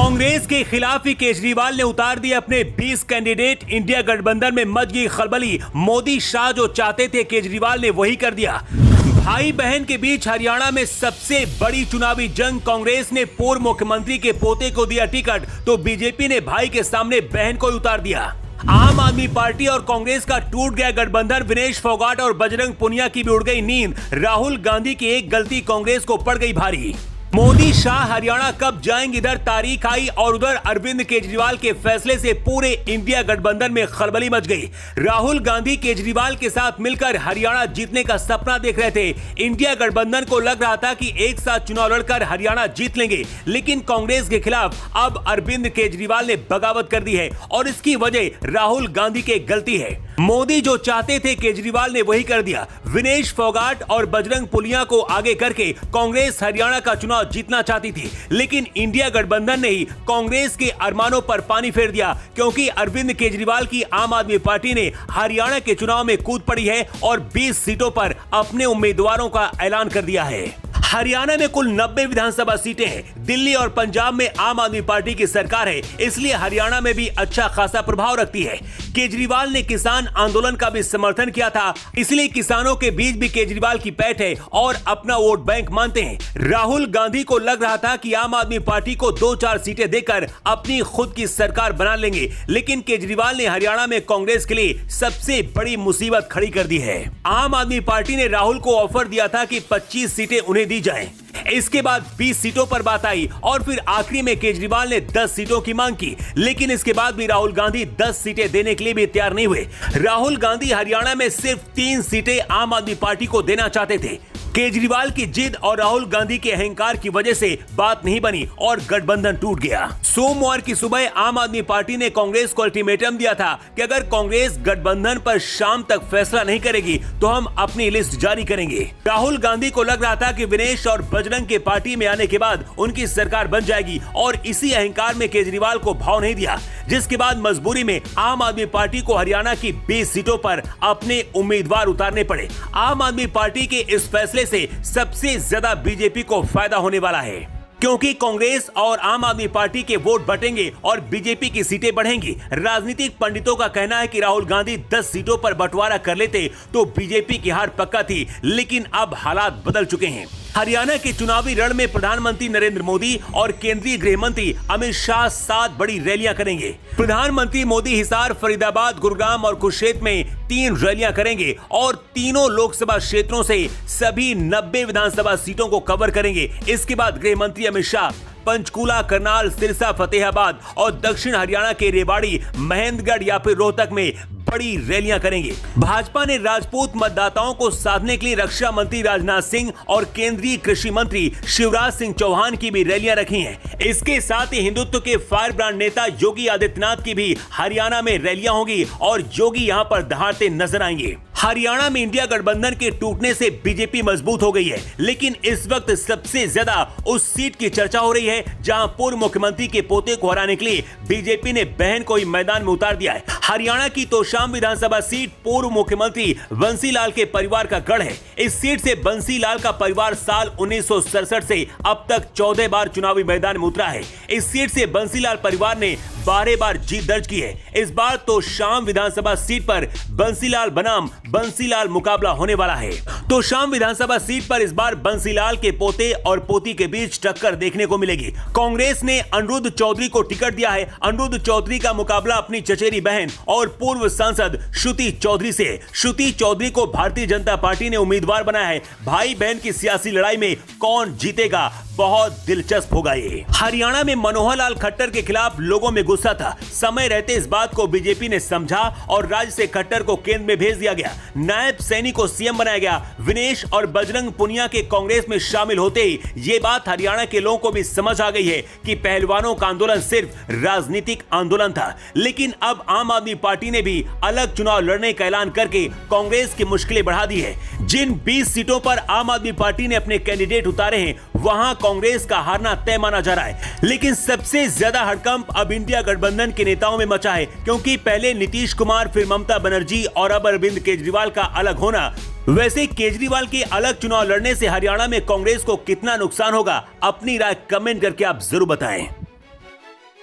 कांग्रेस के खिलाफ ही केजरीवाल ने उतार दिए अपने 20 कैंडिडेट। इंडिया गठबंधन में मच गई खलबली। मोदी शाह जो चाहते थे केजरीवाल ने वही कर दिया। भाई बहन के बीच हरियाणा में सबसे बड़ी चुनावी जंग। कांग्रेस ने पूर्व मुख्यमंत्री के पोते को दिया टिकट तो बीजेपी ने भाई के सामने बहन को उतार दिया। आम आदमी पार्टी और कांग्रेस का टूट गया गठबंधन। विनेश फोगाट और बजरंग पुनिया की भी उड़ गई नींद। राहुल गांधी की एक गलती कांग्रेस को पड़ गई भारी। मोदी शाह हरियाणा कब जाएंगे, इधर तारीख आई और उधर अरविंद केजरीवाल के फैसले से पूरे इंडिया गठबंधन में खलबली मच गई। राहुल गांधी केजरीवाल के साथ मिलकर हरियाणा जीतने का सपना देख रहे थे। इंडिया गठबंधन को लग रहा था कि एक साथ चुनाव लड़कर हरियाणा जीत लेंगे, लेकिन कांग्रेस के खिलाफ अब अरविंद केजरीवाल ने बगावत कर दी है और इसकी वजह राहुल गांधी की गलती है। मोदी जो चाहते थे केजरीवाल ने वही कर दिया। विनेश फोगाट और बजरंग पुनिया को आगे करके कांग्रेस हरियाणा का चुनाव जीतना चाहती थी, लेकिन इंडिया गठबंधन ने ही कांग्रेस के अरमानों पर पानी फेर दिया, क्योंकि अरविंद केजरीवाल की आम आदमी पार्टी ने हरियाणा के चुनाव में कूद पड़ी है और 20 सीटों पर अपने उम्मीदवारों का ऐलान कर दिया है। हरियाणा में कुल 90 विधानसभा सीटें हैं। दिल्ली और पंजाब में आम आदमी पार्टी की सरकार है, इसलिए हरियाणा में भी अच्छा खासा प्रभाव रखती है। केजरीवाल ने किसान आंदोलन का भी समर्थन किया था, इसलिए किसानों के बीच भी केजरीवाल की पैठ है और अपना वोट बैंक मानते हैं। राहुल गांधी को लग रहा था कि आम आदमी पार्टी को 2-4 सीटें देकर अपनी खुद की सरकार बना लेंगे, लेकिन केजरीवाल ने हरियाणा में कांग्रेस के लिए सबसे बड़ी मुसीबत खड़ी कर दी है। आम आदमी पार्टी ने राहुल को ऑफर दिया था कि 25 सीटें उन्हें दी जाएं। इसके बाद 20 सीटों पर बात आई और फिर आखिरी में केजरीवाल ने 10 सीटों की मांग की, लेकिन इसके बाद भी राहुल गांधी 10 सीटें देने के लिए भी तैयार नहीं हुए। राहुल गांधी हरियाणा में सिर्फ 3 सीटें आम आदमी पार्टी को देना चाहते थे। केजरीवाल की जिद और राहुल गांधी के अहंकार की वजह से बात नहीं बनी और गठबंधन टूट गया। सोमवार की सुबह आम आदमी पार्टी ने कांग्रेस को अल्टीमेटम दिया था कि अगर कांग्रेस गठबंधन पर शाम तक फैसला नहीं करेगी तो हम अपनी लिस्ट जारी करेंगे। राहुल गांधी को लग रहा था कि विनेश और बजरंग के पार्टी में आने के बाद उनकी सरकार बन जाएगी और इसी अहंकार में केजरीवाल को भाव नहीं दिया, जिसके बाद मजबूरी में आम आदमी पार्टी को हरियाणा की 20 सीटों पर अपने उम्मीदवार उतारने पड़े। आम आदमी पार्टी के इस फैसले से सबसे ज्यादा बीजेपी को फायदा होने वाला है, क्योंकि कांग्रेस और आम आदमी पार्टी के वोट बटेंगे और बीजेपी की सीटें बढ़ेंगी। राजनीतिक पंडितों का कहना है कि राहुल गांधी 10 सीटों पर बंटवारा कर लेते तो बीजेपी की हार पक्का थी, लेकिन अब हालात बदल चुके हैं। हरियाणा के चुनावी रण में प्रधानमंत्री नरेंद्र मोदी और केंद्रीय गृह मंत्री अमित शाह 7 बड़ी रैलियां करेंगे। प्रधानमंत्री मोदी हिसार, फरीदाबाद, गुरुग्राम और कुरुक्षेत्र में 3 रैलियां करेंगे और तीनों लोकसभा क्षेत्रों से सभी 90 विधानसभा सीटों को कवर करेंगे। इसके बाद गृह मंत्री अमित शाह पंचकूला, करनाल, सिरसा, फतेहाबाद और दक्षिण हरियाणा के रेवाड़ी, महेंद्रगढ़ या फिर रोहतक में बड़ी रैलियां करेंगे। भाजपा ने राजपूत मतदाताओं को साधने के लिए रक्षा मंत्री राजनाथ सिंह और केंद्रीय कृषि मंत्री शिवराज सिंह चौहान की भी रैलियां रखी हैं। इसके साथ ही हिंदुत्व के फायर ब्रांड नेता योगी आदित्यनाथ की भी हरियाणा में रैलियां होंगी और योगी यहां पर दहाड़ते नजर आएंगे। हरियाणा में इंडिया गठबंधन के टूटने से बीजेपी मजबूत हो गई है, लेकिन इस वक्त सबसे ज्यादा उस सीट की चर्चा हो रही है जहां पूर्व मुख्यमंत्री के पोते को हराने के लिए बीजेपी ने बहन को ही मैदान में उतार दिया है। हरियाणा की तोशाम विधानसभा सीट पूर्व मुख्यमंत्री बंसीलाल के परिवार का गढ़ है। इस सीट से बंसीलाल का परिवार साल 1967 से अब तक 14 बार चुनावी मैदान में उतरा है। इस सीट से बंसीलाल परिवार ने 12 बार जीत दर्ज की है। इस बार तो शाम विधानसभा सीट पर बंसीलाल बनाम बंसीलाल मुकाबला होने वाला है। तो शाम विधानसभा सीट पर इस बार बंसीलाल के पोते और पोती के बीच टक्कर देखने को मिलेगी। कांग्रेस ने अनिरुद्ध चौधरी को टिकट दिया है। अनिरुद्ध चौधरी का मुकाबला अपनी चचेरी बहन और पूर्व सांसद श्रुति चौधरी से। श्रुति चौधरी को भारतीय जनता पार्टी ने उम्मीदवार बनाया है। भाई बहन की सियासी लड़ाई में कौन जीतेगा, बहुत दिलचस्प होगा ये। हरियाणा में मनोहर लाल खट्टर के खिलाफ लोगों में गुस्सा था। समय रहते इस बात को बीजेपी ने समझा और राज्य से खट्टर को केंद्र में भेज दिया गया। नायब सैनी को सीएम बनाया गया। विनेश और बजरंग पुनिया के कांग्रेस में शामिल होते ही ये बात हरियाणा के लोगों को भी समझ आ गई है कि पहलवानों का आंदोलन सिर्फ राजनीतिक आंदोलन था। लेकिन अब आम आदमी पार्टी ने भी अलग चुनाव लड़ने का ऐलान करके कांग्रेस की मुश्किलें बढ़ा दी है। जिन 20 सीटों पर आम आदमी पार्टी ने अपने कैंडिडेट उतारे हैं, वहां कांग्रेस का हारना तय माना जा रहा है। लेकिन सबसे ज्यादा हड़कंप अब इंडिया गठबंधन के नेताओं में मचा है, क्योंकि पहले नीतीश कुमार, फिर ममता बनर्जी और अब अरविंद केजरीवाल का अलग होना। वैसे केजरीवाल के अलग चुनाव लड़ने से हरियाणा में कांग्रेस को कितना नुकसान होगा, अपनी राय कमेंट करके आप जरूर बताएं।